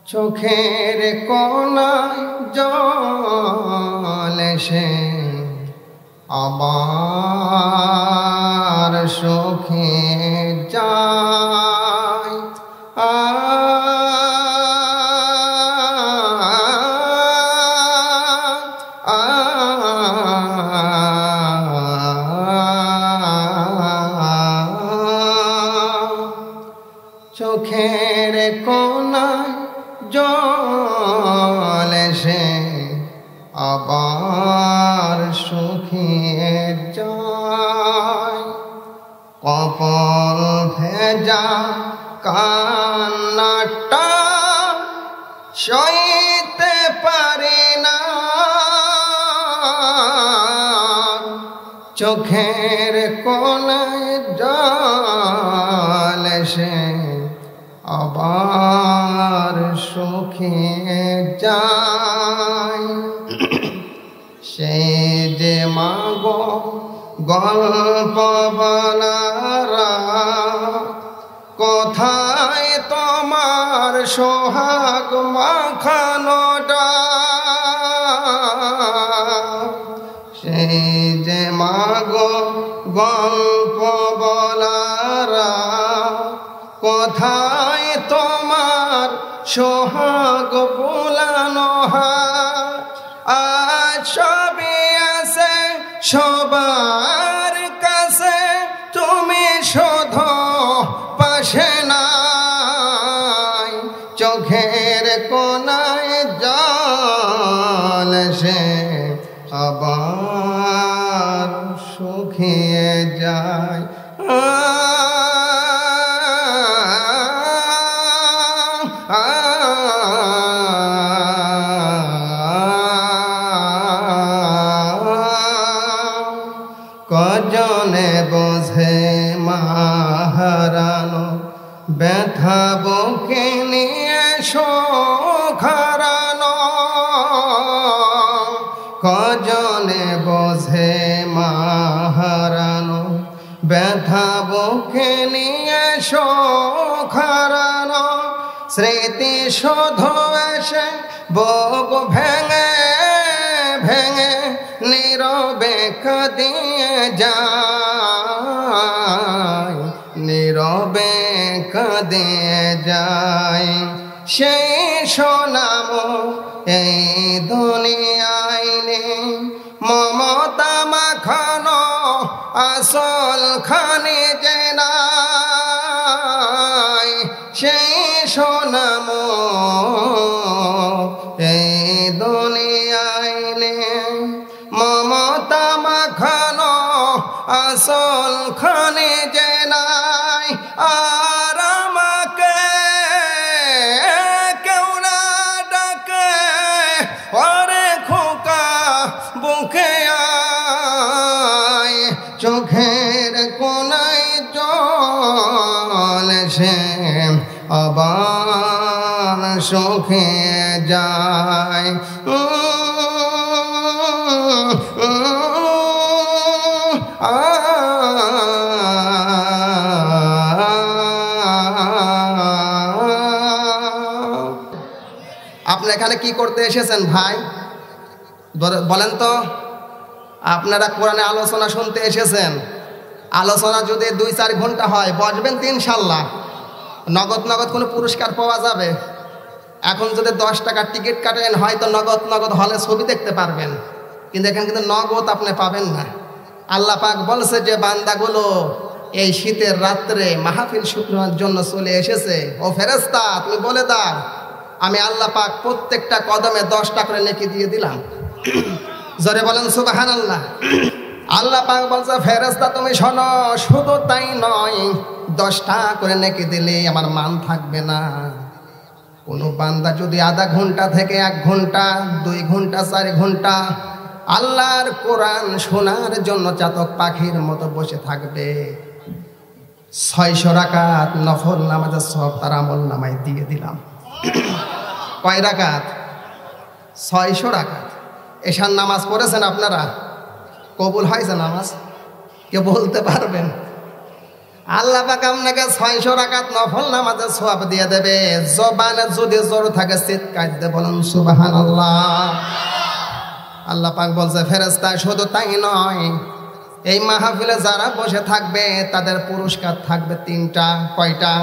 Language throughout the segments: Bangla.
চোখের কোনায় জল এসে আবার সুখে যায়। চোখের কোনায় জল এসে আবার শুকিয়ে যায়। কপাল ভেজা কান্নাটা সইতে পারে না। চোখের কোনায় জল এসে আবার শুকিয়ে যায়। সেই যে মাগো গল্প বলারা, কোথায় তোমার সোহাগ মাখানোটা? সেই যে মাগো গল্প বলারা, কোথায় তোমার সোহাগ ভুলানো হাত? আজ সবই আছে সবার কাছে, তুমি শুধু পাশে নাই। চোখের কোনায় জল এসে আবার শুকিয়ে যায়। কজনে বোঝে মাহারানো ব্যথা বুকে নিয়ে সুখ হারানো? কজনে বোঝে মাহারানো ব্যথা বুকে নিয়ে সুখ হারানো? স্মৃতি শুধু এসে বুক ভেঙে ভেঙে নীরবে কাঁদিয়ে যায়, নীরবে কাঁদিয়ে যায়। সেই সোনাম এই দুনিয়ায় নেই, মমতা মাখানো আসল খানি যে নাই। সেই সোনাম এই দুনিয়ায় নেই, মমতা মাখানো আসল খানি যে নাই। আর আমাকে কেউ না ডাকে, ওরে খোকা বুকে আয়। চোখের কোনায় জল এসে আবার শুকিয়ে যায়। আপনি এখানে কি করতে এসেছেন ভাই বলেন তো? আপনারা কোরআনে আলোচনা শুনতে এসেছেন। আলোচনা যদি 2-4 ঘন্টা হয়, বসবেন তো ইনশাল্লাহ। নগদ নগদ কোনো পুরস্কার পাওয়া যাবে। এখন যদি 10 টাকার টিকিট কাটেন, হয়তো নগদ নগদ হলে ছবি দেখতে পারবেন, কিন্তু এখানে কিন্তু নগদ আপনি পাবেন না। আল্লাহ পাক বলছে যে বান্দাগুলো এই শীতের রাত্রে মাহফিল শুনার জন্য চলে এসেছে। ও ফেরেশতা, তুমি বলে দাও আমি আল্লাহ পাক প্রত্যেকটা কদমে 10 টাকা করে নেকি দিয়ে দিলাম। জোরে বলেন সুবহানাল্লাহ। আল্লাহ পাক বলছে ফেরেশতা তুমি শোনো, শুধু তাই নয়, 10 টাকা করে নেকি দিলে আমার মান থাকবে না। কোনো বান্দা যদি আধা ঘন্টা থেকে 1 ঘন্টা, 2 ঘন্টা, 4 ঘন্টা আল্লাহর কোরআন শোনার জন্য চাতক পাখির মতো বসে থাকবে, 600 রাকাত নফল নামাজের সওয়াব তার আমল নামায় দিয়ে দিলাম। কয় রাকাত? 600 রাকাত। এশার নামাজ পড়েছেন আপনারা? কবুল হয়েছে নামাজ? কে বলতে পারবেন? আল্লাহ পাক আপনাকে 600 রাকাত নফল নামাজের সওয়াব দিয়ে দেবে। জবানে যদি জোর থাকে চিৎকার দিয়ে বলেন সুবহানাল্লাহ। আল্লাহ পাক বলছে ফেরেশতা শুধু তাই নয়, এই মাহফিলে যারা বসে থাকবে তাদের পুরস্কার থাকবে 3টা। কয়টা?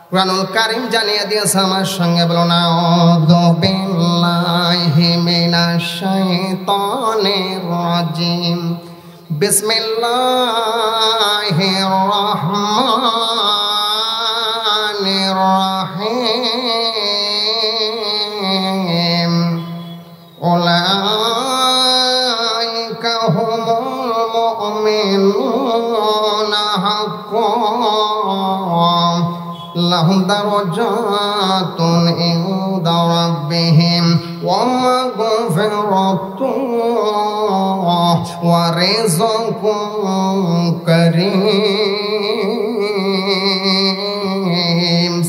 কুরআনুল কারীম জানিয়ে দিয়েছে, আমার সঙ্গে বলুন আউযু বিল্লাহি মিনাশ শাইতানির রাজিম। বিসমিল্লাহির রহমানির রহিম। উলাইকা হুমুল মুমিনুনা হাক্কান লাহুম দারাজাতুন ইনদা রাব্বিহিম ওয়া মাগফিরাতুন ওয়া রিজকুন কারীম।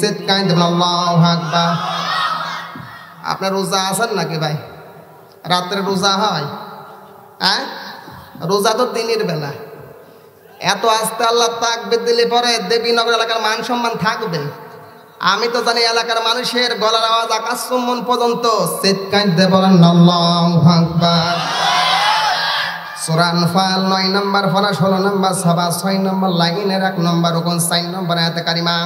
চিৎকার দিবেন আল্লাহু আকবার। আপনার রোজা আছেন নাকি ভাই? রাত্রে রোজা হয়? হ্যাঁ, রোজা তো দিনের বেলা। এত আস্তে আল্লাহ তাকবীর দিলে পরে দেবীনগর এলাকার মান সম্মান থাকবে? আমি তো জানি এলাকার মানুষের গলার আওয়াজ আকাশ সম্মান পর্যন্ত। চিৎকার দিয়ে বলেন আল্লাহু আকবার। সূরা আনফাল 9 নম্বর পারা 16 নম্বর সাবা 6 নম্বর লাইনের 1 নম্বর রুকুন 4 নম্বর আয়াতে কারিমা।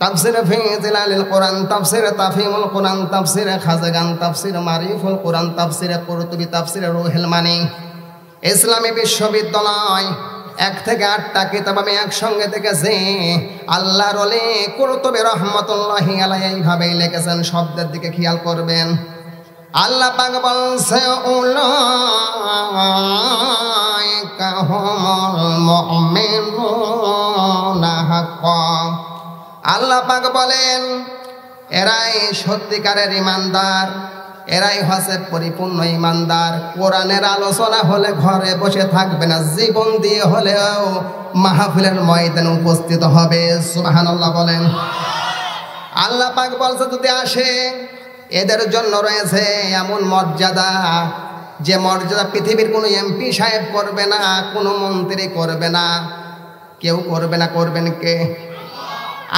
তাফসির ফি জিলালিল কোরআন, তাফসির তাফহিমুল কোরআন, তাফসির খাজাগান, তাফসির মারিফুল কোরআন, তাফসির কুরতুবী, তাফসির রুহুল মানি। ইসলামী বিশ্ববিদ্যালয় 1 থেকে 8টা কিতাব আমি একসঙ্গে দেখেছি। আল্লাহর ওলি কুরতুবী রাহমাতুল্লাহি আলাইহি এইভাবে লিখেছেন, শব্দের দিকে খেয়াল করবেন। আল্লাহ পাক বলছে উলাইকা হুমুল মুমিনুনা হাক্কান। আল্লাহ পাক বলেন এরাই সত্যিকারের ঈমানদার, এরাই হচ্ছে পরিপূর্ণ ঈমানদার। কোরআনের আলোচনা হলে ঘরে বসে থাকবে না, জীবন দিয়ে হলেও মাহফিলের ময়দানে উপস্থিত হবে। সুবহানাল্লাহ বলেন। আল্লাহ পাক বলছে যদি আসে, এদের জন্য রয়েছে এমন মর্যাদা, যে মর্যাদা পৃথিবীর কোনো এমপি সাহেব করবে না, কোনো মন্ত্রী করবে না, কেউ করবে না। করবেন কে?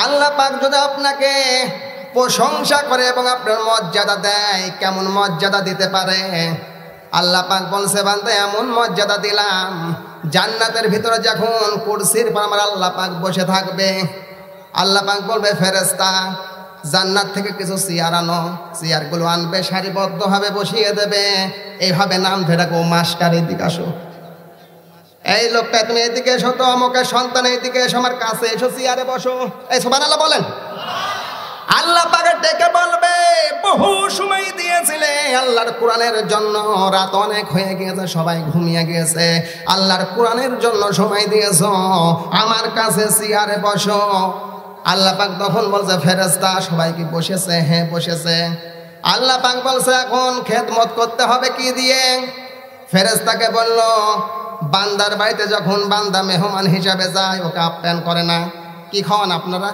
আল্লাহ পাক যদি আপনাকে প্রশংসা করে এবং আপনার মর্যাদা দেয়, কেমন মর্যাদা দিতে পারে? আল্লাহ পাক বলছে বান্দা এমন মর্যাদা দিলাম, জান্নাতের ভিতরে যখন কুরসির পর আমার আল্লাহ পাক বসে থাকবে, আল্লাহ পাক বলবে ফেরেশতা জান্নাত থেকে কিছু চেয়ার আনো। চেয়ারগুলো আনবে, সারিবদ্ধভাবে বসিয়ে দেবে। এইভাবে নাম ধরে গো মাস্টার এদিকে আসো, এই লোকটা তুমি এদিকে এসো, তো অমুকের সন্তান এদিকে এসো, আমার কাছে এসো, চেয়ারে বসো। এই সুবহানাল্লাহ বলেন। আল্লাহ পাক ডেকে বলবে বহু সময় দিয়েছিলে আল্লাহর কোরআনের জন্য, রাত অনেক হয়ে গিয়েছে, সবাই ঘুমিয়ে গিয়েছে, আল্লাহর কোরআনের জন্য সময় দিয়েছো, আমার কাছে চেয়ারে বসো। আল্লাহ পাক তখন বলছে ফেরেশতা সবাই কি বসেছে? হ্যাঁ বসেছে। আল্লাহ পাক বলছে এখন খেদমত করতে হবে কি দিয়ে? ফেরেশতাকে বলল বান্দার বাড়িতে যখন বান্দা মেহমান হিসাবে যায়, ওকে আপ্যায়ন করে না? কি খাওয়ান আপনারা?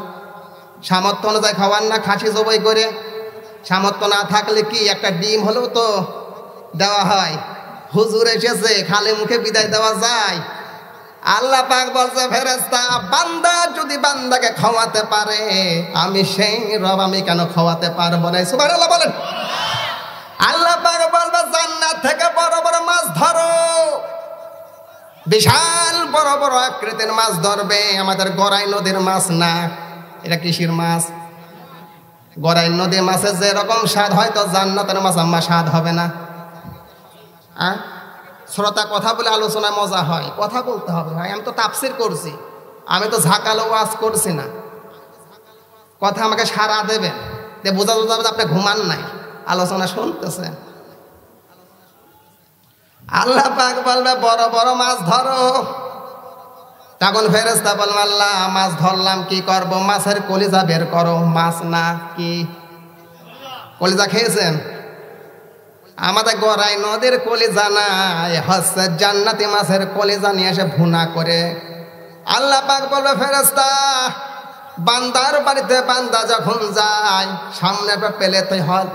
সামর্থ্য অনুযায়ী খাওয়ান না? খাসি জবাই করে। সামর্থ্য না থাকলে কি একটা ডিম হলেও তো দেওয়া হয়। হুজুর এসেছে, খালি মুখে বিদায় দেওয়া যায়? আল্লাহ পাক বলছে ফেরেশতা বান্দা যদি বান্দাকে খাওয়াতে পারে, আমি সেই রব, আমি কেন খাওয়াতে পারবো না? সুবহানাল্লাহ বলেন। আল্লাহ পাক বলবে জান্নাত থেকে বড় বড় মাছ ধরো, বিশাল বড় বড় আকৃতির মাছ ধরবে। আমাদের গড়াই নদীর মাছ না, এটা কিসের মাছ? গড়াই নদীর মাছের যেরকম স্বাদ, হয়তো জান্নাতের মাছ আম্মা স্বাদ হবে না। হ্যাঁ, শ্রোতা কথা বলে আলোচনায় মজা হয়, কথা বলতে হবে ভাই। আমি তো তাফসীর করছি, আমি তো ঝাঁকালো ওয়াজ করছি না। কথা আমাকে সারা দেবেন, বোঝা যাবে আপনি ঘুমান নাই, আলোচনা শুনতেছেন। আল্লাহ পাক বলবে বড় বড় মাছ ধরো। তখন ফেরেশতা বলবে আল্লাহ মাছ ধরলাম, কি করব? মাছের কলিজা বের করো। মাছ না কি? কলিজা খেয়েছেন? আমাদের গড়াই নদীর কলিজা নাই, হচ্ছে জান্নাতি মাছের কলিজা নিয়ে এসে ভুনা করে। আল্লাহ পাক বলবে ফেরেশতা বান্দার বাড়িতে বান্দা যখন যায়, সামনে একটা প্লেট হয়,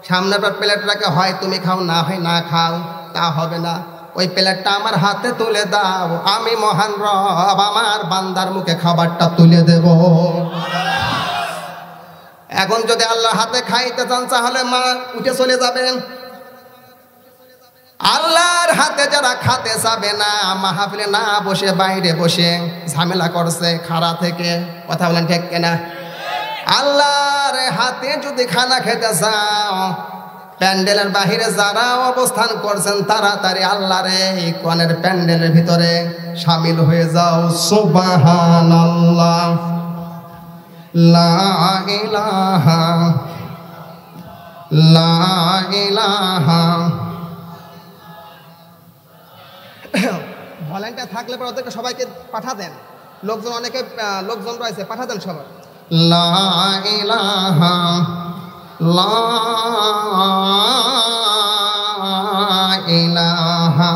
সামনে একটা প্লেট রাখে, হয় তুমি খাও, না হয় না খাও, তা হবে না। ওই প্লেটটা আমার হাতে তুলে দাও, আমি মহান রব আমার বান্দার মুখে খাবারটা তুলে দেব। এখন যদি আল্লাহ হাতে খাইতে চান তাহলে মা উঠে চলে যাবেন। আল্লাহর হাতে যারা খেতে চাবে না, মাহফিলে না বসে বাইরে বসে ঝামেলা করছে খাড়া থেকে, কথা বলেন ঠিক কিনা? আল্লাহর হাতে যদি খানা খেতে চাও, প্যান্ডেলের বাহিরে যারা অবস্থান করছেন তাড়াতাড়ি আল্লাহর এই কোরআনের প্যান্ডেলের ভিতরে শামিল হয়ে যাও। সুবহানাল্লাহ, লা ইলাহা লা ইলাহা। ভলান্টিয়ার থাকলে পরে ওদেরকে সবাইকে পাঠা দেন, লোকজন অনেকে লোকজন রয়েছে, পাঠা দেন সবাই। লা ইলাহা লা ইলাহা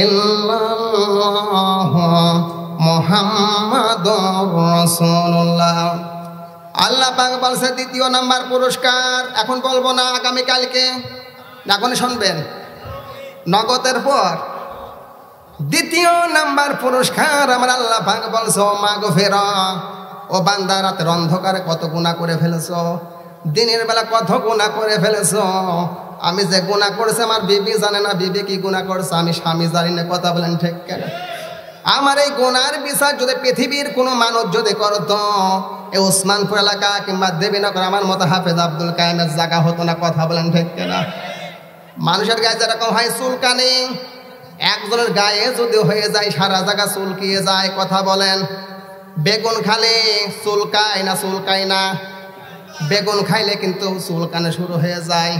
ইল্লাল্লাহ মুহাম্মাদুর রাসূলুল্লাহ। আল্লাহ পাক বলছে দ্বিতীয় নাম্বার পুরস্কার, এখন বলবো না, আগামীকালকে, এখনই শুনবেন নগদের পর। দ্বিতীয় নাম্বার পুরস্কার আমার আল্লাহ পাক বলছে ও মাগফিরা, ও বান্দা রাতের অন্ধকারে কত গুনাহ করে ফেলেছো, দিনের বেলা কত গুনাহ করে ফেলেছো। আমি যে গুনাহ করেছে আমার বিবি জানে না, বিবি কি গুনাহ করছে আমি স্বামী জানি না, কথা বলেন ঠিক কেন? আমার এই গুনার বিচার যদি পৃথিবীর কোনো মানুষ যদি করতো, এই ওসমানপুর এলাকা কিংবা দেবীনগর আমার মতো হাফেজ আব্দুল কায়েমের জায়গা হতো না, কথা বলেন ঠিক কেনা? মানুষের গায়ে যেরকম হয় চুলকানি, একজনের গায়ে যদি হয়ে যায় সারা জায়গা চুলকিয়ে যায়, কথা বলেন। বেগুন খালে চুলকায় না চুলকায় না? বেগুন খাইলে কিন্তু চুলকানো শুরু হয়ে যায়।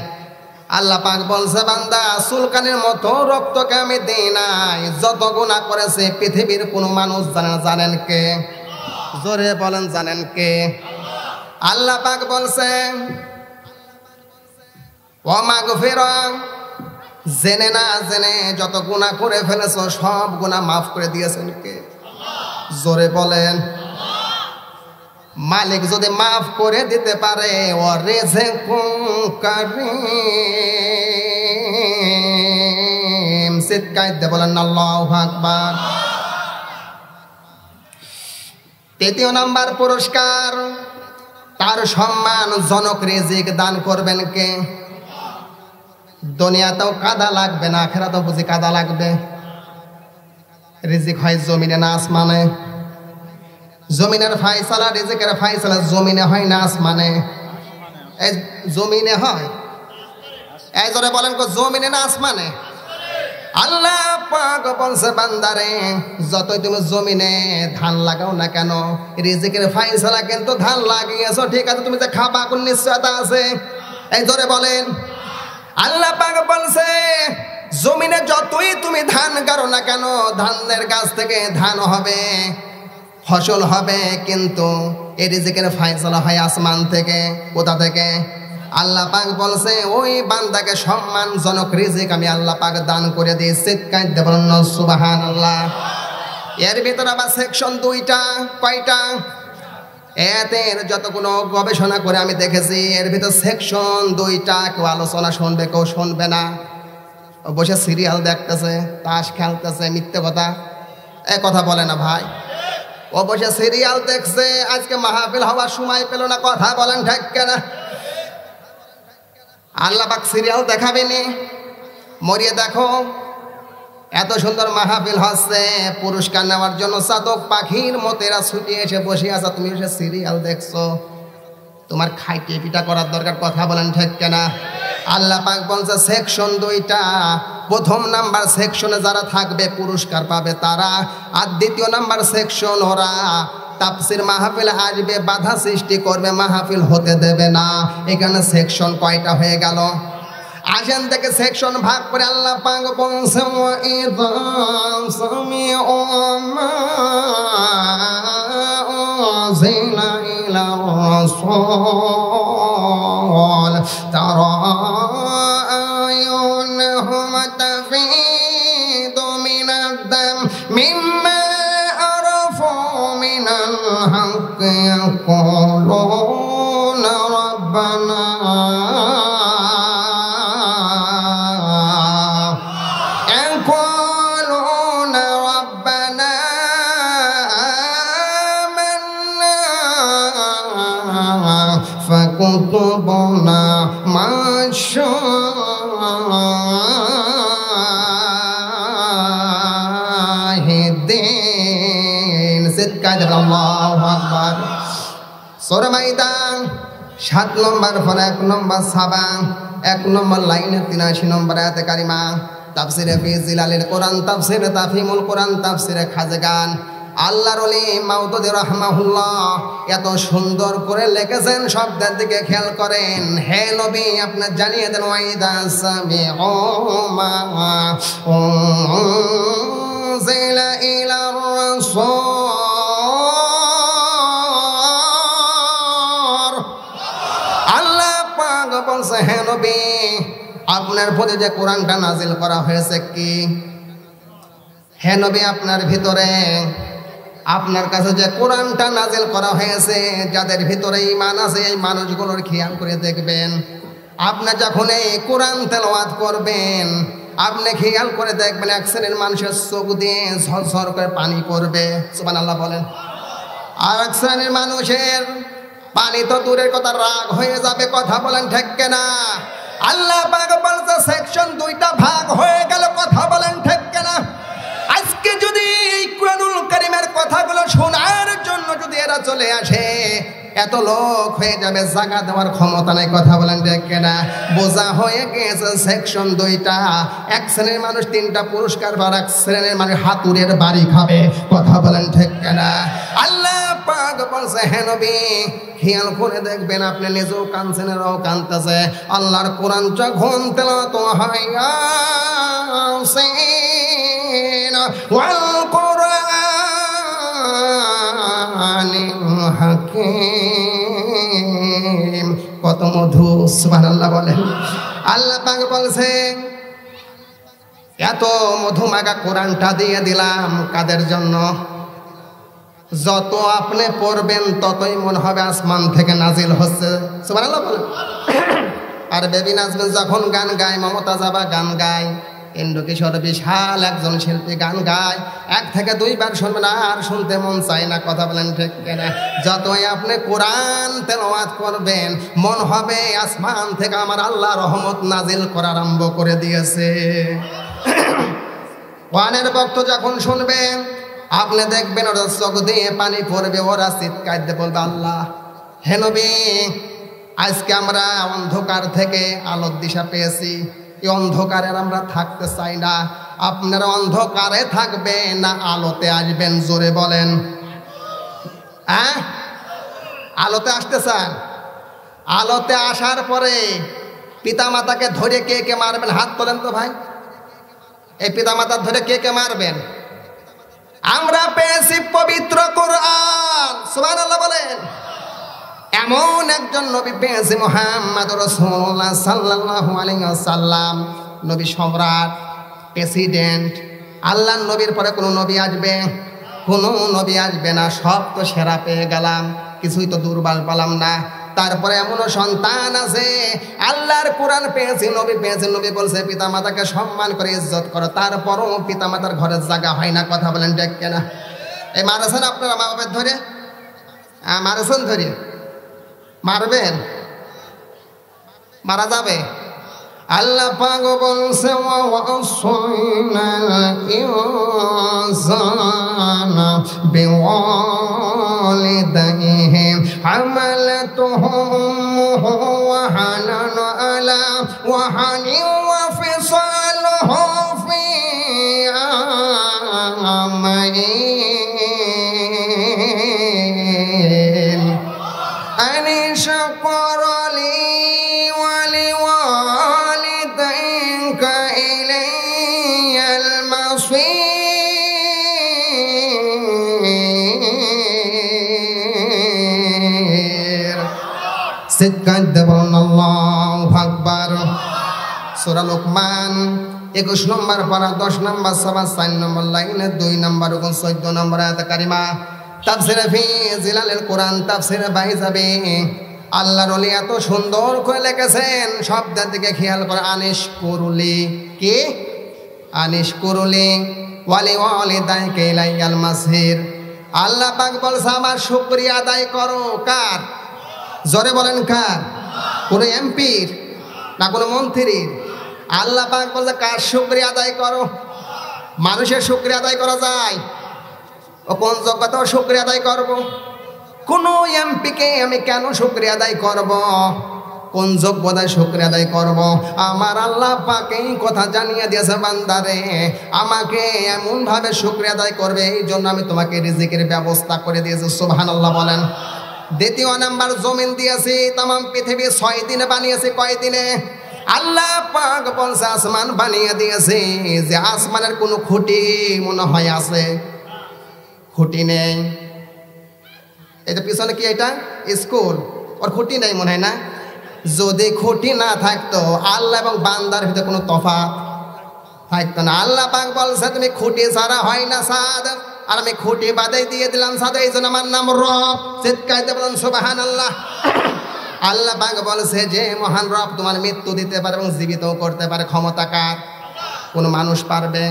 আল্লাহ পাক বলছে বান্দা চুলকানির মতো রক্তকে আমি দিই নাই, যত গুনাহ করেছে পৃথিবীর কোনো মানুষ জানেন কে? জোরে বলেন জানেন কে? আল্লাহ পাক বলছে ওয়া মাগফিরা, জেনে না জেনে যত গুনাহ করে ফেলেছো সব গুনাহ মাফ করে দিয়েছেন কে? জোরে বলেন। মালিক যদি মাফ করে দিতে পারে, ও রিজকুম কারীম, চিৎকার বলেন আল্লাহু আকবার। তৃতীয় নাম্বার পুরস্কার, তার সম্মানজনক রিজিক দান করবেন কে? দুনিয়াতেও কাদা লাগবে না, আখিরাতেও বুঝি কাদা লাগবে? রিজিক হয় জমিনে না আসমানে? জমিনের ফায়সালা, রিজিকের ফায়সালা জমিনে হয় না আসমানে? এই জমিনে হয়। এই জোরে বলেন জমিনে না আসমানে? আল্লাহ পাক বলছে বান্দারে যতই তুমি জমিনে ধান লাগাও না কেন, রিজিকের ফায়সালা কিন্তু ধান লাগিয়েছো, ঠিক আছে, তুমি যে খাবা কোন নিশ্চয়তা আছে? এই জোরে বলেন। আল্লাহ পাক বলছে জমিনে যতই তুমি ধান গাড়ো না কেন, ধানের গাছ থেকে ধান হবে, ফসল হবে, কিন্তু এই রিজিকের ফায়সালা হয় আসমান থেকে। কোথা থেকে? আল্লাহ পাক বলছে ওই বান্দাকে সম্মানজনক রিজিক আমি আল্লাহ পাক দান করে দিই। চিৎকার দিয়ে বলেন সুবহানাল্লাহ। এর ভিতরে আবার সেকশন দুইটা। কয়টা? এর যতগুলো গবেষণা করে আমি দেখেছি এর ভিতর সেকশন দুইটা। কেউ আলোচনা শুনবে, কেউ শুনবে না, বসে সিরিয়াল দেখতেছে, তাস খেলতেছে, মিথ্যে কথা, এ কথা বলে না ভাই। ও বসে সিরিয়াল দেখছে, আজকে মাহফিল হওয়ার সময় পেল না, কথা বলেন ঠিক কেনা? আল্লাহ পাক সিরিয়াল দেখাবেনি, মরিয়ে দেখো এত সুন্দর মাহফিল হচ্ছে, পুরস্কার নেওয়ার জন্য চাতক পাখির মতেরা ছুটে এসে বসে আছে, তুমি এসে সিরিয়াল দেখছো, তোমার খাইতে পিঠা করার দরকার, কথা বলেন ঠিক কেনা? আল্লাহ পাক বলছে সেকশন দুইটা। প্রথম নাম্বার সেকশনে যারা থাকবে পুরস্কার পাবে তারা, আর দ্বিতীয় নাম্বার সেকশন ওরা তাফসীর মাহফিল আসবে, বাধা সৃষ্টি করবে, মাহফিল হতে দেবে না। এখানে সেকশন কয়টা হয়ে গেল? আসেন থেকে সেকশন ভাগ করে আল্লাহ পাক বলছে ওয়াইযা সামিউ মা উনজিলা ইলার রাসূল তারা আয়ুনহুম তাফীদু মিনাদ দাম মিম্মা আরাফু মিনাল হক ইয়াকুলুনা রাব্বানা রুকব না মাশাহিদিন। চিৎকার দেবেন আল্লাহু আকবার। সূরা মাইদা 7 নম্বর পরে 1 নম্বর সাবা 1 নম্বর লাইনে 83 নম্বর আয়াতে কারিমা। তাফসিরে ফি জিলালিল কোরআন, তাফসিরে তাফহিমুল কোরআন, তাফসিরে খাজগান। আল্লাহর ওলি মাওদুদী রাহমাহুল্লাহ এত সুন্দর করে লিখেছেন, শব্দের দিকে খেয়াল করেন। হে নবী, আপনি জানিয়ে দেন ওয়াইদা সামিউ মা উনজিলা ইলার রাসূল। আল্লাহ পাক বলছে, হে নবী, আপনার প্রতি যে কোরআনটা নাজিল করা হয়েছে কি? হে নবী, আপনার ভিতরে, আপনার কাছে যে কোরআনটা নাজিল করা হয়েছে, যাদের ভিতরে ঈমান আছে এই মানুষগুলোর খেয়াল করে দেখবেন। আপনি যখন এই কোরআন তেলাওয়াত করবেন, আপনি খেয়াল করে দেখবেন এক শ্রেণীর মানুষের চোখ দিয়ে ঝরঝর করে পানি পড়বে। সুবহানাল্লাহ বলেন। আর এক শ্রেণীর মানুষের পানি তো দূরের কথা, রাগ হয়ে যাবে। কথা বলেন ঠিক কিনা? আল্লাহ পাক বলছে সেকশন 2টা ভাগ হয়ে গেল। কথা বলেন ঠিক কিনা? আজকে যদি এই কুরআনুল কারীমের কথাগুলো শোনার জন্য যদি এরা চলে আসে, এত লোক হয়ে যাবে, জায়গা দেওয়ার ক্ষমতা নাই। কথা বলেন ঠিক কিনা? বোঝা হয়ে গেছে সেকশন 2টা। এক শ্রেণীর মানুষ 3টা পুরস্কার পার, এক শ্রেণীর মানুষ হাতুড়ের বাড়ি খাবে। কথা বলেন ঠিক কিনা? আল্লাহ পাক বলছে, হে নবী, খেয়াল করে দেখবেন, আপনি নিজেও কাঁদছেন, এরাও কাঁদতেছে। আল্লাহর কোরআন যখন তেলাওয়াত হয়, ইয়াসিন ওয়াল কুরআনিল হাকীম। কত মধু! সুবহানাল্লাহ বলেন। আল্লাহ পাক বলছে, এত মধুমাখা কোরআনটা দিয়ে দিলাম কাদের জন্য? যত আপনি পড়বেন ততই মনে হবে আসমান থেকে নাজিল হচ্ছে। সুবহানাল্লাহ বলেন। আর বেবি নাজমিন যখন গান গায়, মমতা জাবা গান গায়, ইন্দ্রকিশোর বিশাল একজন শিল্পী গান গায়, 1 থেকে 2 বার শুনবেন আর শুনতে মন চায় না। কথা বলেন ঠিক কিনা? যতই আপনি কোরআন তেলাওয়াত করবেন, মন হবে আসমান থেকে আমার আল্লাহ রহমত নাজিল করা আরম্ভ করে দিয়েছে। কোরআনের বক্ত যখন শুনবেন, আপনি দেখবেন ওরা চোখ দিয়ে পানি পড়বে, ওরা চিৎকার দিয়ে বলবে, আল্লাহ, হে নবী, আজকে আমরা অন্ধকার থেকে আলোর দিশা পেয়েছি। এই অন্ধকারে আমরা থাকতে চাই না। আপনারা অন্ধকারে থাকবেন না আলোতে আসবেন? জোরে বলেন। আলোতে আসতে চান? আলোতে আসার পরে পিতামাতাকে ধরে কে কে মারবেন? হাত তোলেন তো ভাই। এই পিতামাতা ধরে কে কে মারবেন? আমরা পেয়েছি পবিত্র কোরআন। সুবহানাল্লাহ বলেন। এমন একজন নবী পেয়েছি, মুহাম্মদ রাসূলুল্লাহ সাল্লাল্লাহু আলাইহি ওয়াসাল্লাম। নবী সম্রাট, প্রেসিডেন্ট। আল্লাহর নবীর পরে কোনো নবী আসবে? কোনো নবী আসবে না। সব তো সেরা পেয়ে গেলাম, কিছুই তো দুর্বল পেলাম না। তারপরে এমনও সন্তান আছে, আল্লাহর কোরআন পেয়েছি, নবী পেয়েছি। নবী বলছে পিতামাতাকে সম্মান করে ইজ্জত করো, তারপরও পিতামাতার ঘরের জায়গা হয় না। কথা বলেন ঠিক কিনা? এই মারেছেন আপনারা মা বাবার ধরে? মারেছেন ধরে? মারবেন? মারা যাবে? আল্লাহ পাক বলছে, ওয়াসাইনাল ইনসানা বিওয়ালিদাইহি হামালাতুহু উম্মুহু ওয়াহানান আলা ওয়াহানিন ওয়া ফিসালুহু ফি আমাইন আন শাকর লি ওয়া লিওয়ালিদাইকা ইলাইয়াল মাসির। চিৎকার দেবেন আল্লাহু আকবার। সূরা লোকমান 21 নম্বর পারা 10 নম্বর সবা 4 নম্বর লাইনে 2 নম্বর 14 নম্বর আয়াত কারিমা। তাফসিরে ফি জিলালিল কোরআন, তাফসিরে বাইজাবি। আল্লাহর ওলি এত সুন্দর করে লিখেছেন, শব্দের দিকে খেয়াল করে। আনিশ কুরুলি, কি? আনিশ কুরুলি ওয়ালি ওয়ালিদাইকা ইলাইয়াল মাসির। আল্লাহ পাক বলছে আমার শুকরিয়া আদায় করো। কার? জোরে বলেন কার? কোনো এমপির না কোনো মন্ত্রীর? আল্লাহ পাক বলছে কার শুকরিয়া আদায় করো? মানুষের শুকরিয়া আদায় করা যায়? ও কোন যোগ্যতাও শুকরিয়া আদায় করব? কোন এমপিকে আমি কেন শুকরিয়া আদায় করব? কোন যোগ্যতায় শুকরিয়া আদায় করব? আমার আল্লাহ পাক এই কথা জানিয়ে দিয়েছে, বান্দারে আমাকে এমন ভাবে শুকরিয়া আদায় করবে, এই জন্য আমি তোমাকে রিজিকের ব্যবস্থা করে দিয়েছি। সুবহানাল্লাহ বলেন। দ্বিতীয় নাম্বার, জমিন দিয়েছি, তাম পৃথিবী 6 দিনে বানিয়েছি। কয় দিনে? আল্লাহ পাক বলছে আসমান বানিয়ে দিয়েছে, যে আসমানের কোনো খুঁটি মনে হয় আছে? খুঁটি নেই। এটা পিছনে কি, এটা স্কুল, ওর খুঁটি নেই মনে হয় না? যদি খুঁটি না থাকতো আল্লাহ এবং বান্দার ভিতরে কোনো তফাৎ থাকতো না। আল্লাহ পাক বলছে তুমি খুঁটি ছাড়া হয় না সাদ, আর আমি খুঁটি বাদে দিয়ে দিলাম সাদ, এই জন্য আমার নাম রব। চিৎকার বলেন সুবহানাল্লাহ। আল্লাহ পাক বলছে যে মহান রব তোমার মৃত্যু দিতে পারে এবং জীবিতও করতে পারে। ক্ষমতা কার? কোন মানুষ পারবে?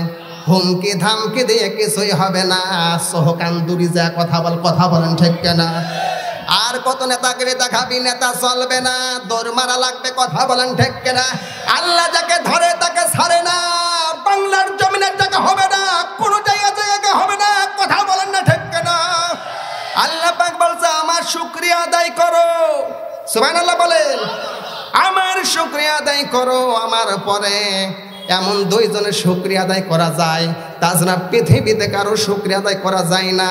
হুমকি ধামকি দিয়ে কিছুই হবে না। সহকান দূরি যা কথা বলেন ঠিক কেনা? আর কত নেতাকে দেখাবি, নেতা চলবে না, দৌড় মারা লাগবে। কথা বলেন ঠিক কেনা? আল্লাহ যাকে ধরে তাকে ছাড়ে না। বাংলার জমিনের টাকা হবে না, কোন জায়গা হবে না। কথা বলেন না ঠিক কেনা? আল্লাহ পাক বলছে আমার শুকরিয়া আদায় করো। সুবহানাল্লাহ বলেন। আমার শুকরিয়া আদায় করো। আমার পরে এমন 2 জনের শুকরিয়া আদায় করা যায়, তাছাড়া পৃথিবীতে কারো শুকরিয়া আদায় করা যায় না।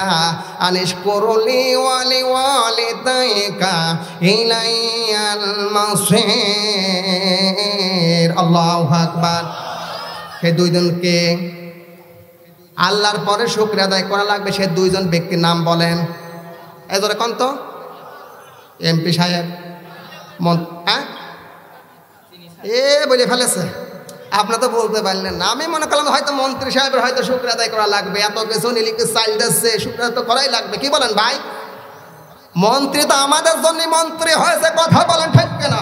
আনিশ করলি ওয়ালি ওয়ালিদাইকা ইলাইয়াল মাসির। আল্লাহু আকবার। সেই 2 জনকে আল্লাহর পরে শুকরিয়া আদায় করা লাগবে। সেই 2 জন ব্যক্তির নাম বলেন। এজরে কোন তো? এমপি সাহেব, বলে ফেলেছে। আপনার তো বলতে পারলেন না। আমি মনে করলাম হয়তো মন্ত্রী সাহেবের হয়তো শুকরিয়া আদায় করা লাগবে। এত কিছু নিলিকে চাল দিচ্ছে, শুকরিয়া তো করাই লাগবে। কি বলেন ভাই? মন্ত্রী তো আমাদের জন্য মন্ত্রী হয়েছে। কথা বলেন ঠিক কেনা?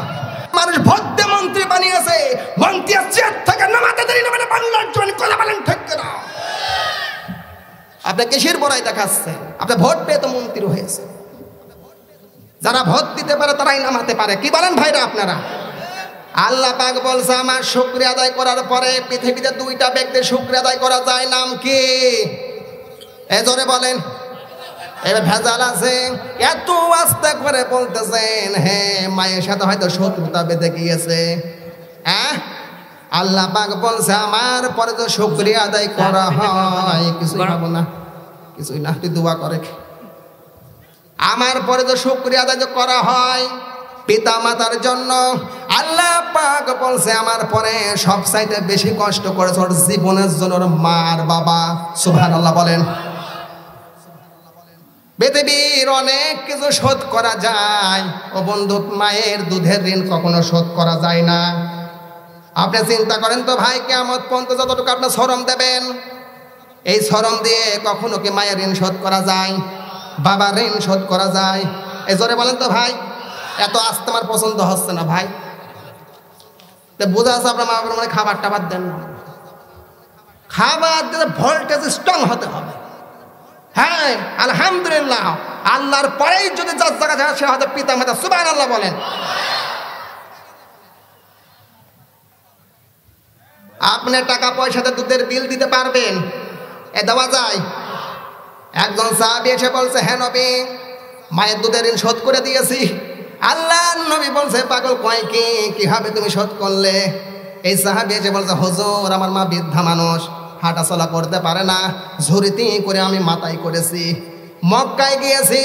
মানুষ ভোট দিয়ে মন্ত্রী বানিয়েছে। মন্ত্রী চেয়ার থেকে নামাতে দেরি না বলে বাংলার জন্য। কথা বলেন ঠিক কেনা? আপনি কিসের বড়াই দেখাচ্ছে? আপনি ভোট পেয়ে তো মন্ত্রী হয়েছে। যারা ভোট দিতে পারে তারাই নামাতে পারে। কি বলেন ভাইরা আপনারা? আল্লাহ পাক বলছে আমার শুকরিয়া আদায় করার পরে পৃথিবীতে 2টা ব্যক্তির শুকরিয়া আদায় করা যায়। নাম কি? এজরে বলেন। এবার ভেজাল আছে। এত আস্তে করে বলতেছেন, হ্যাঁ মায়ের সাথে হয়তো শত্রুতা বেঁধে গিয়েছে। হ্যাঁ, আল্লাহ পাক বলছে আমার পরে তো শুকরিয়া আদায় করা হয়। কিছুই পাবো না, কিছুই না, তুই দোয়া করে। আমার পরে তো শুকরিয়া আদায় করা হয় পিতা মাতার জন্য। আল্লাহ পাক বলছে আমার পরে সবচাইতে বেশি কষ্ট করেছে ওর জীবনের জন্য ওর মা আর বাবা। সুবহানাল্লাহ বলেন। পৃথিবীর অনেক কিছু শোধ করা যায়, ও বন্ধু মায়ের দুধের ঋণ কখনো শোধ করা যায় না। আপনি চিন্তা করেন তো ভাই, কিয়ামত পর্যন্ত যতটুকু আপনি শ্রম দেবেন, এই শ্রম দিয়ে কখনো কি মায়ের ঋণ শোধ করা যায়? বাবার ঋণ শোধ করা যায়? এই জোরে বলেন তো ভাই। এত আসতে আমার পছন্দ হচ্ছে না ভাই। বোঝা আছে আপনার মা বাবার মানে খাবার টাবার দেন না। খাবার দিলে ভোল্টেজ স্ট্রং হতে হবে। হ্যাঁ আলহামদুলিল্লাহ, আল্লাহর পরেই যদি যার জায়গা যায় সে হয়তো পিতা মাতা। সুবহানাল্লাহ বলেন। আপনি টাকা পয়সাতে দুধের বিল দিতে পারবেন? এ দেওয়া যায়? একজন সাহাবী এসে বলছে, হ্যাঁ নবী, মায়ের দুধের ঋণ শোধ করে দিয়েছি। আল্লাহ নবী বলছে, পাগল কয় কি, কিভাবে তুমি শোধ করলে? এই সাহাবী এসে বলছে, হুজুর আমার মা বৃদ্ধা মানুষ, হাঁটা চলা করতে পারে না, ঝুরিতি করে আমি মাথায় করেছি। মক্কায় গিয়েছি,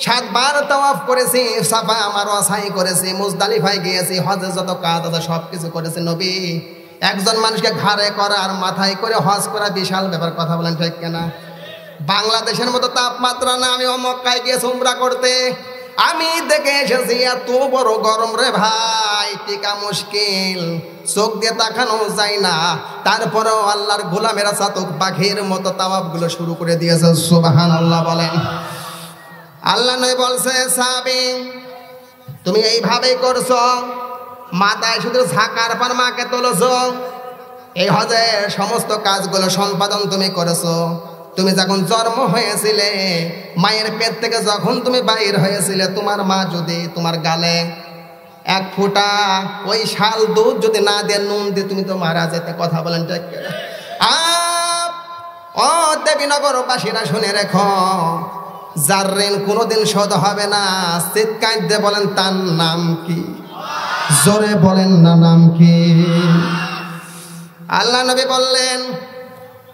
7 বার তাওয়াফ করেছি, সাফা মারওয়া সাই করেছি, মুজদালিফায় গিয়েছি, হজের যত কাজ আছে সব কিছু করেছি। নবী, একজন মানুষকে ঘাড়ে করা আর মাথায় করে হজ করা বিশাল ব্যাপার। কথা বলেন ঠিক কেনা? বাংলাদেশের মতো তাপমাত্রা না। আমি মক্কায় গিয়েছি উমরা করতে, আমি দেখে এসেছি এত বড় গরম রে ভাই, টিকা মুশকিল, চোখ দিয়ে তাকানো যায় না। তারপরেও আল্লাহর গোলামেরা চাতক পাখির মতো তাওয়াফ গুলো শুরু করে দিয়েছে। সুবহানাল্লাহ বলেন। আল্লাহ নবী বলছে, সাহাবী তুমি এইভাবেই করছো, মাথায় শুধু ঝাঁকার পর মাকে তুলেছো। এই হজের সমস্ত কাজগুলো সম্পাদন তুমি করেছো। তুমি যখন জন্ম হয়েছিলে, মায়ের পেট থেকে যখন তুমি বাইর হয়েছিলে, তোমার মা যদি তোমার গালে এক ফোঁটা ওই শাল দুধ যদি না দিয়ে নুন দিয়ে তুমি তো মারা যেতে। কথা বলেন ঠিক কিনা? ও দেবীনগরবাসীরা শুনে রেখো, যার ঋণ কোনোদিন শোধ হবে না, চিৎকার দিয়ে বলেন তার নাম কি? জোরে বলেন না নাম কি? আল্লাহ নবী বললেন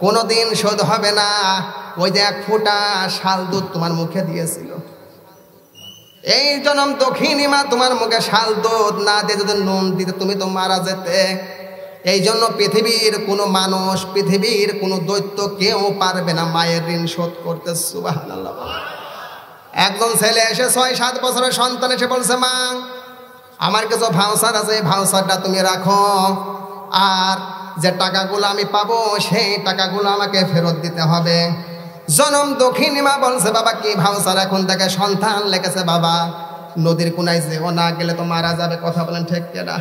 কোনোদিন শোধ হবে না। ওই যে এক ফোঁটা শাল দুধ তোমার মুখে দিয়েছিল, এই জনম দক্ষিণী মা তোমার মুখে শাল দুধ না দিয়ে যদি নুন দিতে তুমি তো মারা যেতে। এই জন্য পৃথিবীর কোনো মানুষ, পৃথিবীর কোনো দৈত্য কেউ পারবে না মায়ের ঋণ শোধ করতে। সুবহানাল্লাহ। একজন ছেলে এসে ৬-৭ বছরের সন্তান এসে বলছে, মা আমার কিছু ভাউচার আছে, ভাউচারটা তুমি রাখো, আর যে টাকাগুলো আমি পাবো সেই টাকাগুলো আমাকে ফেরত দিতে হবে। জনম দক্ষিণী মা বলছে, বাবা কি ভাউচার? এখন থেকে সন্তান লেগেছে, বাবা নদীর কোনায় যেও না, গেলে তো মারা যাবে। কথা বলেন ঠিক কিনা?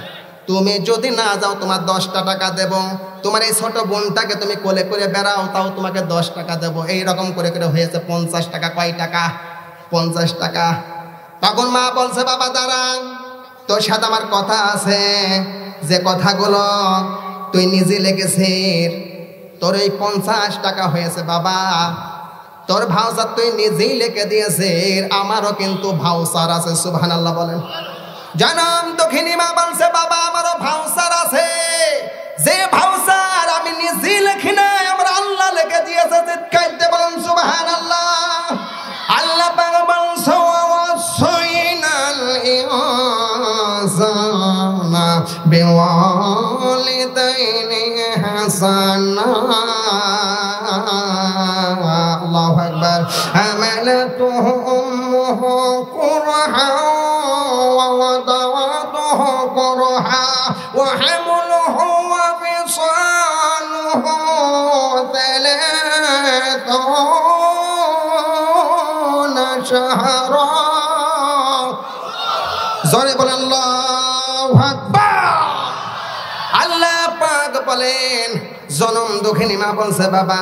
তুমি যদি না যাও তোমার 10টা টাকা দেব, তোমার এই ছোট বোনটাকে তুমি কোলে করে বেড়াও, তাও তোমাকে 10 টাকা দেবো। এইরকম করে করে হয়েছে 50 টাকা। কয় টাকা? 50 টাকা। তখন মা বলছে, বাবা দাঁড়ান, তোর সাথে আমার কথা আছে, যে কথাগুলো তুই নিজে লেগেছিস, তোর এই 50 টাকা হয়েছে বাবা, তোর ভাউচার তুই নিজেই লিখে দিয়েছিস, আমারও কিন্তু ভাউচার আছে। সুবহানাল্লাহ বলেন। জনম দক্ষিণী মা বলছে, বাবা আমারও ভাউচার আছে, যে ভাউচার আমি নিজেই লিখি নাই, আমার আল্লাহ লিখে দিয়েছে। চিৎকার বলেন সুবহানাল্লাহ। আল্লাহ পাক বলছে, ওয়াসাইনাল ইনসানা বিওয়ালিদাইনি হাসানা। আল্লাহু আকবার। হামালাতুহু উম্মুহু কুরহা ওয়া ওয়াদাতুহু কুরহা ওয়া হামলুহু ওয়া ফিসালুহু 30 শাহরা। জোরে বলেন আল্লাহু আকবার। আল্লাহ পাক বলেন, জনম দক্ষিণী মা বলছে, বাবা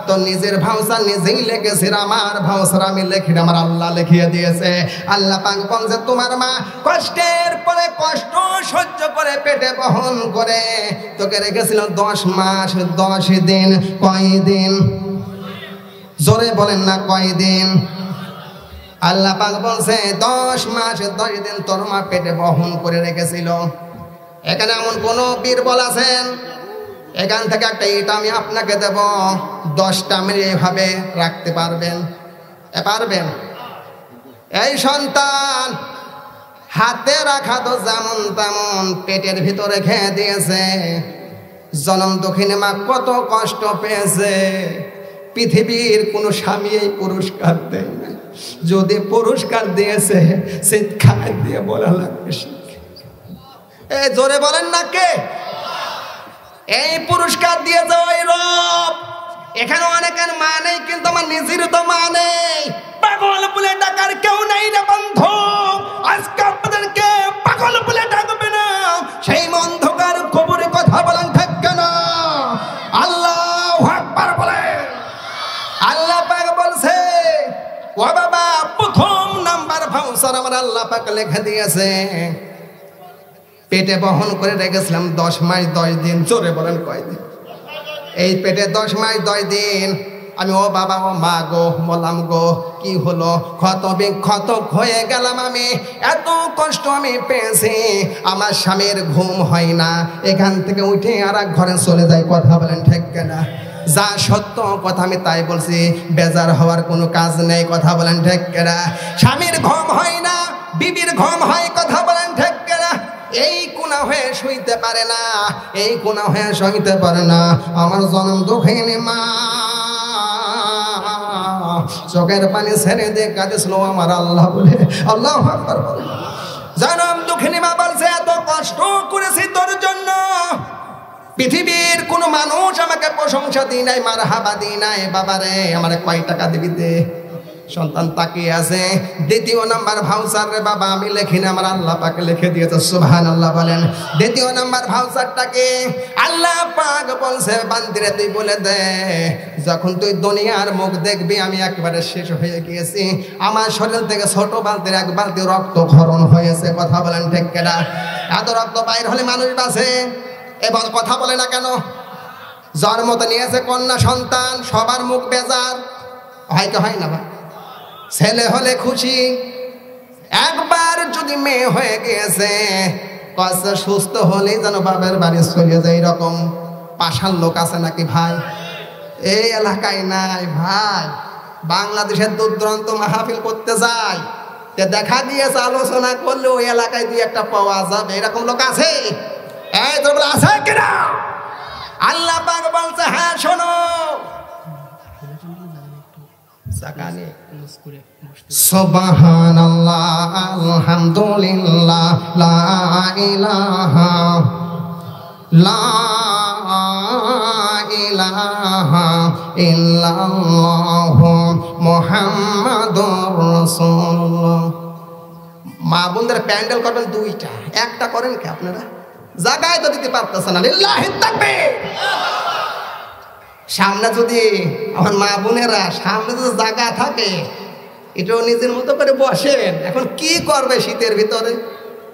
তোর নিজের ভাউচার নিজেই লিখেছে, আমার ভাউচার আমি লিখি, আমার আল্লাহ লিখিয়ে দিয়েছে। আল্লাহ পাক বলছে, তোমার মা কষ্টের পরে কষ্ট সহ্য করে পেটে বহন করে তোকে রেখেছিল 10 মাস 10 দিন। কয়দিন? জোরে বলেন না কয়দিন? আল্লাহ পাক বলছে 10 মাস 10 দিন তোর মা পেটে বহন করে রেখেছিল। এখানে এমন কোন বীরবল আছেন? এখান থেকে একটা ইট আমি আপনাকে দেব, 10টা মিনিট এইভাবে রাখতে পারবেন? পারবেন? এই সন্তান হাতে রাখা তো যেমন তেমন পেটের ভিতরে খেয়ে দিয়েছে। জনম দক্ষিণী মা কত কষ্ট পেয়েছে। পৃথিবীর কোন স্বামী এই পুরস্কার দেয় না। যদি পুরস্কার দিয়েছে চিৎকার দিয়ে বলা লাগবে, এই জোরে বলেন না কে? এই পুরস্কার দিয়েছে ওই রব। এখানে অনেকের মা নেই, কিন্তু আমার নিজের তো মা নেই। পাগল বলে ডাকার কেউ নেই রে বন্ধু। আজকে আপনাদেরকে পাগল বলে ডাকবে না, সেই অন্ধকার কবরে কথা বলেন ঠিক না? আল্লাহু আকবার বলেন। আল্লাহ পাক বলছে, ও বাবা প্রথম নাম্বার ভাউচার আমার আল্লাহ পাক লিখে দিয়েছে। পেটে বহন করে রেখেছিলাম 10 মাস 10 দিন। জোরে বলেন কয়দিন? এই পেটে 10 মাস 10 দিন আমি ও বাবা ও মা গো বললাম, গো কি হলো? ক্ষত বিক্ষত হয়ে গেলাম আমি, এত কষ্ট আমি পেয়েছি, আমার স্বামীর ঘুম হয় না, এখান থেকে উঠে আর এক ঘরে চলে যায়। কথা বলেন ঠিক কিনা? যা সত্য কথা আমি তাই বলছি, বেজার হওয়ার কোনো কাজ নেই। কথা বলেন ঠিক কিনা? স্বামীর ঘুম হয় না, বিবির ঘুম হয়। কথা বলেন ঠিক কিনা? এই কোনা হয়ে শুইতে পারে না, এই কোনা হয়ে শুইতে পারে না। আমার জনম দক্ষিণী মা চোখের পানি ছেড়ে দিয়ে কাঁদেছিল আমার আল্লাহ বলে। আল্লাহু আকবার বলে। জনম দক্ষিণী মা বলছে, এত কষ্ট করেছি তোর জন্য, পৃথিবীর কোন মানুষ আমাকে প্রশংসা দিই নাই, মারহাবা দিই নাই। বাবারে আমার কয় টাকা দিবি দে? সন্তান তাকিয়ে আছে। দ্বিতীয় নাম্বার ভাউচার রে বাবা আমি লেখি না, আমার আল্লাহ পাক লিখে দিয়েছে। সুবহানাল্লাহ বলেন। দ্বিতীয় নাম্বার ভাউচারটাকে আল্লাহ পাক বলছে বান্দিরে তুই বলে দে, যখন তুই দুনিয়ার মুখ দেখবি আমি একেবারে শেষ হয়ে গিয়েছি, আমার শরীর থেকে ছোট বালতির এক বালতি রক্ত ক্ষরণ হয়েছে। কথা বলেন ঠিক কিনা? এত রক্ত বাইর হলে মানুষ বাঁচে? এবার কথা বলে না কেন? জন্মতে নিয়েছে কন্যা সন্তান, সবার মুখ বেজার, হয় কি হয় না? ভাই ছেলে হলে খুশি, একবার যদি মেয়ে হয়ে গিয়েছে কষ্ট সুস্থ হলেই যেন বাবার বাড়ি চলে যায়। এরকম পাষাণ লোক আছে নাকি ভাই? এই এলাকায় নাই ভাই। বাংলাদেশের দূর দূরান্ত মাহফিল করতে যায়, দেখা দিয়েছে আলোচনা করলে ওই এলাকায় দুই একটা পাওয়া যাবে, এরকম লোক আছে? এই তোমরা আছে কিনা? আল্লাহ পাক বলছে হ্যাঁ শোনো, সুবহানাল্লাহ আলহামদুলিল্লাহ লা ইলাহা ইল্লাল্লাহু মুহাম্মাদুর রাসূলুল্লাহ। মা বোনদের প্যান্ডেল করবেন দুইটা, একটা করেন কি আপনারা? জায়গায় তো দিতে পারতেছেন না। লিল্লাহি তাকবীর। সামনে যদি আমার মা বোনেরা সামনে যদি জায়গা থাকে এটাও নিজের মতো করে বসেন। এখন কি করবে শীতের ভিতরে?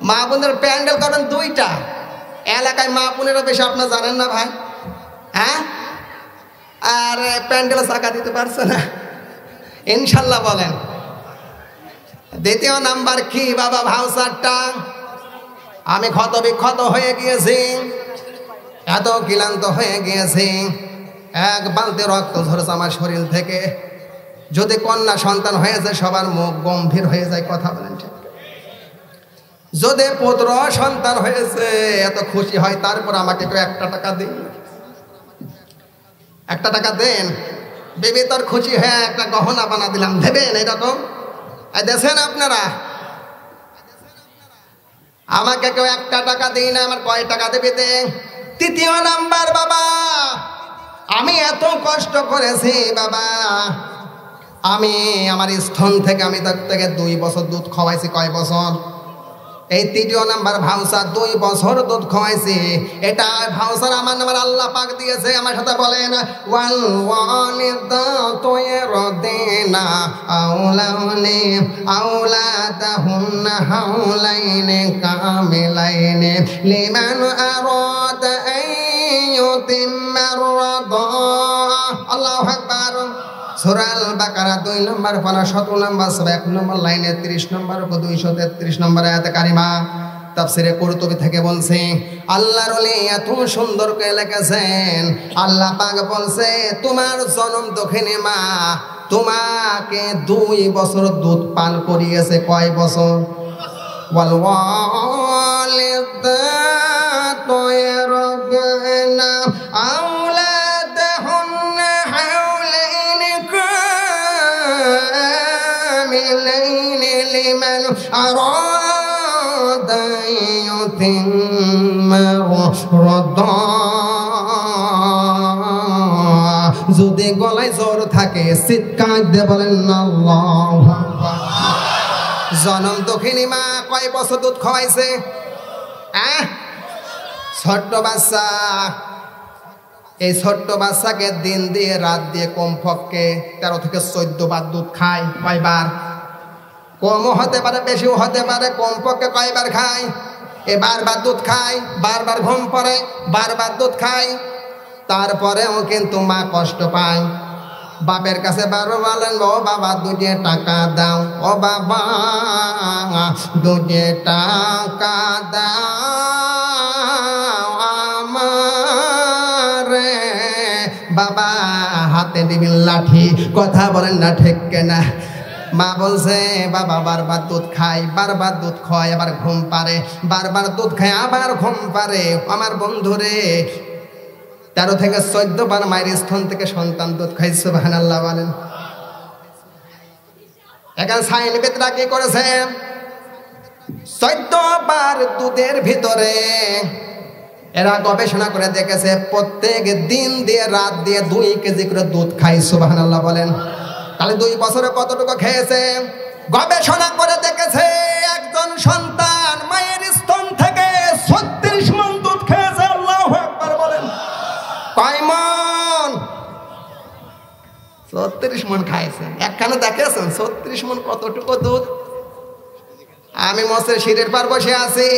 মা বোনের প্যান্ডেল করবেন দুইটা। এলাকায় মা বোনেরা বেশি আপনারা জানেন না ভাই, হ্যাঁ? আর প্যান্ডেল জায়গা দিতে পারছে না ইনশাল্লাহ বলেন। দ্বিতীয় নাম্বার কি বাবা ভাউচারটা? আমি ক্ষত বিক্ষত হয়ে গিয়েছি, এত ক্লান্ত হয়ে গিয়েছি, এক বালতি রক্ত ঝরছে আমার শরীর থেকে। যদি কন্যা সন্তান হয়েছে সবার মুখ গম্ভীর হয়ে যায়। কথা বলেন ঠিক? যদি পুত্র সন্তান হয়েছে এত খুশি হয়, তারপর আমাকে কেউ একটা টাকা দিন, একটা টাকা দেন, বেবি তোর খুশি হয়ে একটা গহনা বানা দিলাম, দেবেন? এরকম দেখছেন আপনারা? আমাকে কেউ একটা টাকা দিই না, আমার কয় টাকা দেবে দে? তৃতীয় নাম্বার বাবা, আমি এত কষ্ট করেছি বাবা, আমি আমার স্থন থেকে আমি তার থেকে 2 বছর দুধ খাওয়াইছি। কয় বছর? এই তৃতীয় নাম্বার ভাউচার, 2 বছর দুধ খাওয়াইছি। এটা ভাউচার আমার আল্লাহ পাক দিয়েছে। আমার সাথে বলেন ওয়াল ওয়ালিদাতু ইয়ারদিনা আওলানি আওলাদাহুন্না হাওলাইনি কামিলাইনি লিমান আরাদা আন ইউতিম্মার রাদা। আল্লাহু আকবার। সূরা আল বাকারা 2 নম্বর পারা 17 নম্বর 1 নম্বর লাইনে 30 নম্বর 233 নম্বর আয়াতে কারিমা। তাফসিরে কুরতুবী থেকে বলছে আল্লাহর ওলি এত সুন্দর করে লিখেছেন, আল্লাহ পাক বলছে তোমার জনম দক্ষিণে মা তোমাকে 2 বছর দুধ পান করিয়েছে। কয় বছর? ওয়াল ওয়ালিদাতু ইয়ারদিনা আওলাদাহুন্না হাওলাইনি কামিলাইনি লিমান আরাদা ইউতিম্মা রাদা। যদি গলায় জ্বর থাকে চিৎকার দিয়ে বলেন আল্লাহু আকবার। জনম দক্ষিণী মা কয় বছর দুধ খাওয়াইছে? ছোট্ট বাচ্চা। এই ছোট্ট বাচ্চাকে দিন দিয়ে রাত দিয়ে কমপক্ষে 13 থেকে 14 বার দুধ খায়। কয়বার? কমও হতে পারে বেশিও হতে পারে, কমপক্ষে কয়বার খায়? বারবার দুধ খায়, বারবার ঘুম পড়ে, বারবার দুধ খায়। তারপরেও কিন্তু মা কষ্ট পায়। বাপের কাছে বারবার বলেন ও বাবা 2 টাকা দাও, ও বাবা 2 টাকা দাও আমারে। বাবা হাতে দিবেন লাঠি। কথা বলেন না ঠিক কিনা? মা বলছে বাবা বারবার দুধ খায়, বারবার দুধ খায়, আবার ঘুম পারে, বারবার দুধ খায় আবার ঘুম পারে। আমার বন্ধুরে 13 থেকে 14 বার মায়ের স্তন থেকে সন্তান দুধ খাই। সুবহানাল্লাহ বলেন। এখন সাইন্টিস্টরা কি করেছে? 14 বার দুধের ভিতরে এরা গবেষণা করে দেখেছে প্রত্যেক দিন দিয়ে রাত দিয়ে 2 কেজি করে দুধ খাই। সুবহানাল্লাহ বলেন। তাহলে 2 বছরে কতটুকু খেয়েছে? গবেষণা করে দেখেছে একজন সন্তান মায়ের স্তন থেকে 36 মণ দুধ খেয়েছে। আল্লাহু আকবার বলেন। কয় মণ? 36 মণ খাইছে। একখানে দেখেছেন 36 মণ কতটুকু দুধ? আমি মসের শিরের পার বসে আছি,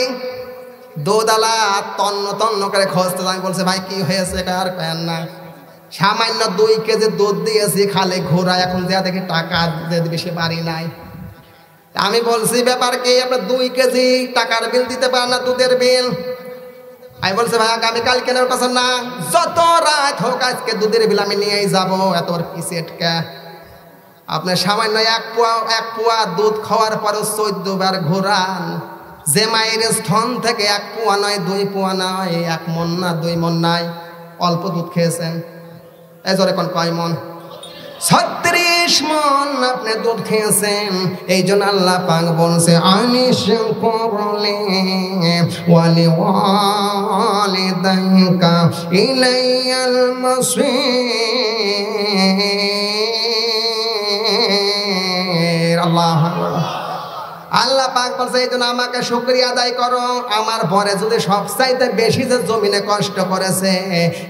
দুধওয়ালা তন্ন তন্ন করে খোঁজতে যাই, বলছে ভাই কি হয়েছে? আর কেন না, সামান্য 2 কেজি দুধ দিয়েছি খালি ঘোরা, এখন যা দেখি টাকা বেশি বাড়ি নাই। আমি বলছি ব্যাপার কি, আপনার 2 কেজি টাকার বিল দিতে পারেন না, দুধের বিল? আমি বলছে ভাই আগামীকাল কেনার পাশে না, যত রাত হোক আজকে দুধের বিল আমি নিয়েই যাবো। এত পিসেটকা আপনার সামান্য 1 পোয়া দুধ খাওয়ার পরও 14 বার ঘোরান। যে মায়ের স্তন থেকে 1 পোয়া নয়, 2 পোয়া নয়, 1 মণ না, 2 মণ নাই, অল্প দুধ খেয়েছেন। এই জোরে কোন কয় মণ? 36 মণ আপনি দুধ খেয়েছেন। এই জন্য আল্লাহ পাক বলছে আনিশ করলে ওয়ালি ওয়ালিদাইকা ইলাইয়াল মাসির। আল্লাহ পাক বলছে এই জন্য আমাকে শুকরিয়া আদায় করো। আমার পরে যদি সবচাইতে বেশি যে জমিনে কষ্ট করেছে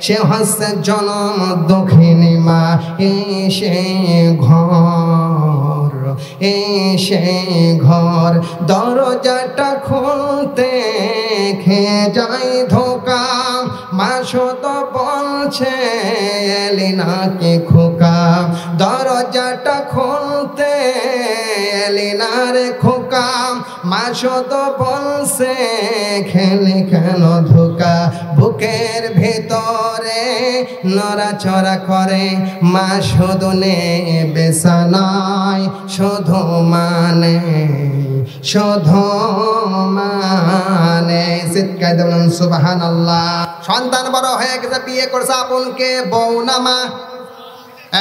সে হচ্ছে জনম দক্ষিণী মা। এসে ঘর দরজাটা খুলতে খেয়ে যাই ধোকা। মা শত বলছে এলি নাকি খোকা, দরজাটা খুলতে এলি না রে খোকা। মা শত বলছে খেলে কেন ধোকা। বুকের ভেতরে নড়াচড়া করে মা, শুধু নে বেসানায় শুধু মানে চিৎকার দেবেন সুবহানাল্লাহ। সন্তান বড় হয়ে গেছে, বিয়ে করছে, আপনকে বউ না মা?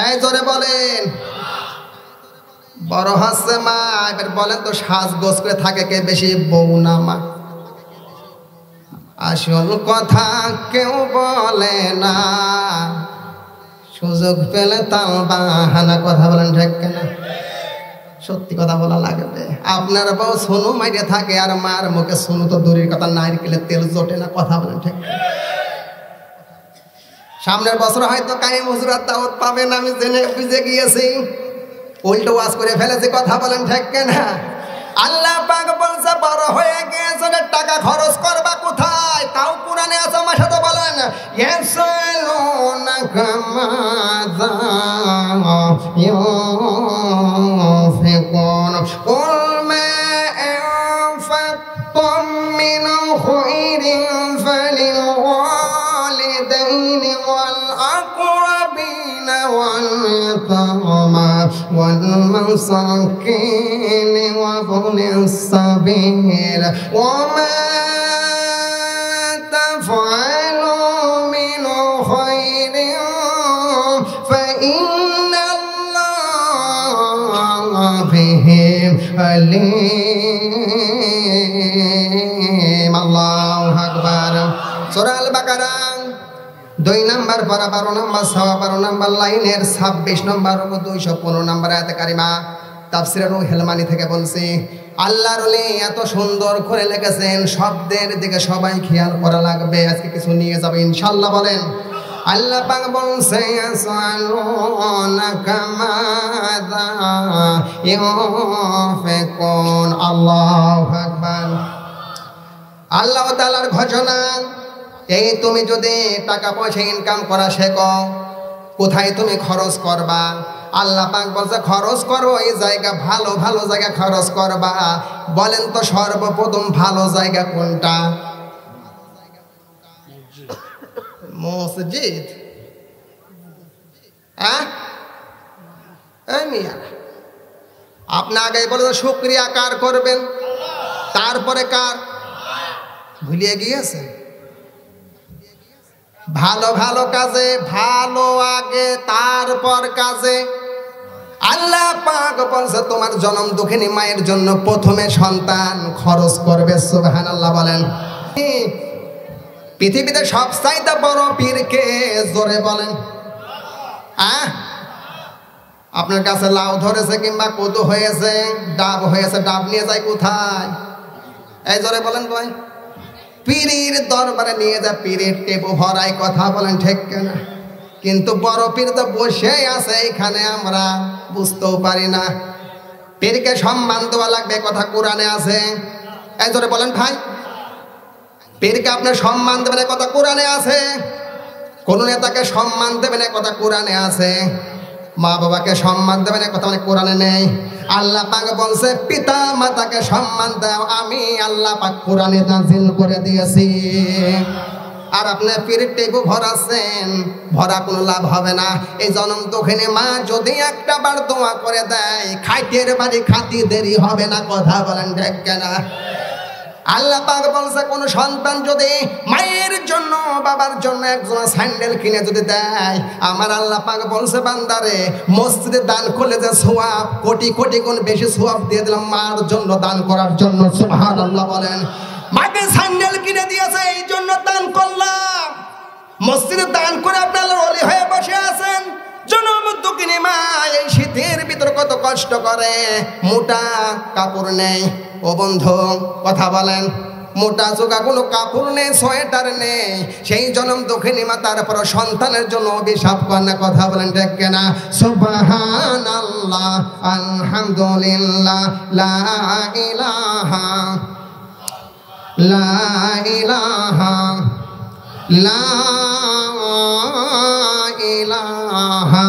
এই জোরে বলেন। বড় হচ্ছে মা, এবার বলেন তো সাজগোজ করে থাকে কে বেশি, বউ না মা? আসল কথা কেউ বলে না, সুযোগ পেলে তাল বাহানা। কথা বলেন ঠিক না? সত্যি কথা বলা লাগবে। আপনার বউ সোনু মাইরে থাকে আর মার মুখে সোনু তো দূরের কথা, নারকেলের তেল জোটে না। কথা বলেন ঠিক? সামনের বছর হয়তো কাইম হুজুরাত দাওয়াত পাবেন, আমি জেনে বুঝে গিয়েছি। উল্টো ওয়াজ করে ফেলেছি। কথা বলেন ঠিক না? আল্লাহ পাক বলছে বড় হয়ে গিয়েছে, টাকা খরচ করবা কোথায়? তাও কোরআনে আছে, আমার সাথে বলেন ইয়াসালুনাকা মাযা ইউনফিকুন কুল মা আনফাকতুম মিন খায়রিন ফালিল ওয়ালিদাইনি ওয়াল আকরাবিন ওয়াল ইয়াতামা ওয়াল মাসাকিন ওয়া ইবনিস সাবিল ওয়া মা তাফআলু মিন খায়রিন ফাইন্নাল্লাহা বিহি আলিম। আল্লাহু আকবার। সূরা আল বাকারা 2 নম্বর পারা 12 নম্বর সওয়া 12 নম্বর লাইনের 26 নম্বর ও 215 নম্বর আয়াতে কারিমা। তাফসীরে রুহুল মানি থেকে বলছি, আল্লাহর ওলি এত সুন্দর করে লিখেছেন, শব্দের দিকে সবাই খেয়াল করা লাগবে। আজকে কিছু নিয়ে যাবে ইনশাআল্লাহ। বলেন আল্লাহ পাক বলছে ইয়াসালুনাকা মাযা ইউনফিকুন। আল্লাহু আকবার। আল্লাহ তাআলার ঘোষণা, এই তুমি যদি টাকা পয়সা ইনকাম করা শেখো, কোথায় তুমি খরচ করবা? আল্লাহ পাক বলছে খরচ করো এই জায়গা, ভালো ভালো জায়গা খরচ করবা। বলেন তো সর্বপ্রথম ভালো জায়গা কোনটা? মসজিদ। আপনি আগে বলে শুকরিয়া কার করবেন, তারপরে কার? ভুলিয়ে গিয়েছে। ভালো ভালো কাজে ভালো আগে, তারপর কাজে। আল্লাহ পাক বলছে তোমার জনম দুঃখিনী মায়ের জন্য প্রথমে সন্তান খরচ করবে। সুবহানাল্লাহ বলেন। পৃথিবীতে সবচাইতে বড় পীর কে? জোরে বলেন। আপনার কাছে লাউ ধরেছে কিংবা কদু হয়েছে, ডাব হয়েছে, ডাব নিয়ে যায় কোথায়? এই জোরে বলেন ভাই। পীরের দরবারে নিয়ে যায়, পীরের টেবু ভরাই, কথা বলেন ঠিক কিনা? কিন্তু বড় পীর তো বসে আছে এখানে, আমরা বুঝতেও পারি না। পীরকে সম্মান দেওয়া লাগবে, কথা কোরআনে আছে। এই জোরে বলেন ভাই। পীরকে আপনার সম্মান দেবেন, কথা কোরআনে আছে। কোন নেতাকে সম্মান দেবেন, কথা কোরআনে আছে। মা বাবাকে সম্মান দেবেন, কথা মানে কোরআনে নেই। আল্লাহ পাক বলছে পিতা মাতাকে সম্মান দাও, আমি আল্লাহ পাক কোরআনে নাযিল করে দিয়েছি। আর আপনি পীরের টেবু ভরাচ্ছেন, ভরা কোনো লাভ হবে না। এই জনম দক্ষিণে মা যদি একটা বার দোয়া করে দেয়, খাইতের বাড়ি খাতি দেরি হবে না, কথা বলেন ঠিক কিনা? আল্লাহ পাক বলছে কোন সন্তান যদি মায়ের জন্য বাবার জন্য একজন স্যান্ডেল কিনে যদি দেয়, আমার আল্লাহ পাক বলছে বান্দারে মসজিদে দান করলে যে সওয়াব কোটি কোটি গুণ বেশি সওয়াব দিয়ে দিলাম মার জন্য দান করার জন্য। সুবহানাল্লাহ বলেন। মাকে স্যান্ডেল কিনে দিয়েছে এই জন্য দান করলাম। মসজিদে দান করে আপনারা ওলি হয়ে বসে আছেন। জনম দুঃখিনী মা এই শীতের ভিতর কত কষ্ট করে, মোটা কাপড় নেই। ও বন্ধু কথা বলেন, মোটা চোখা কোনো কাপড় নেই, সোয়েটার নেই। সেই জনম দক্ষিণী মা তারপর সন্তানের জন্য অভিশাপ করে না, কথা বলেন ঠিক কিনা? সুবহানাল্লাহ, আলহামদুলিল্লাহ, লা ইলাহা লা ইলাহা লা ইলাহা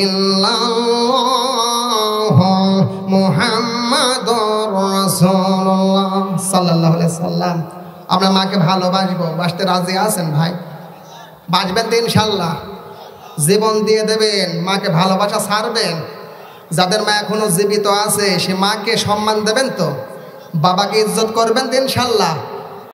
ইল্লাল্লাহ মুহাম্মাদুর রাসূলুল্লাহ সাল্লাল্লাহু আলাইহি সাল্লাম। আমরা মাকে ভালোবাসবো, বাসতে রাজি আছেন ভাই? বাঁচবেন তো ইনশাল্লাহ, জীবন দিয়ে দেবেন, মাকে ভালোবাসা ছাড়বেন। যাদের মা এখনো জীবিত আছে সে মাকে সম্মান দেবেন তো, বাবাকে ইজ্জত করবেন তো ইনশাল্লাহ।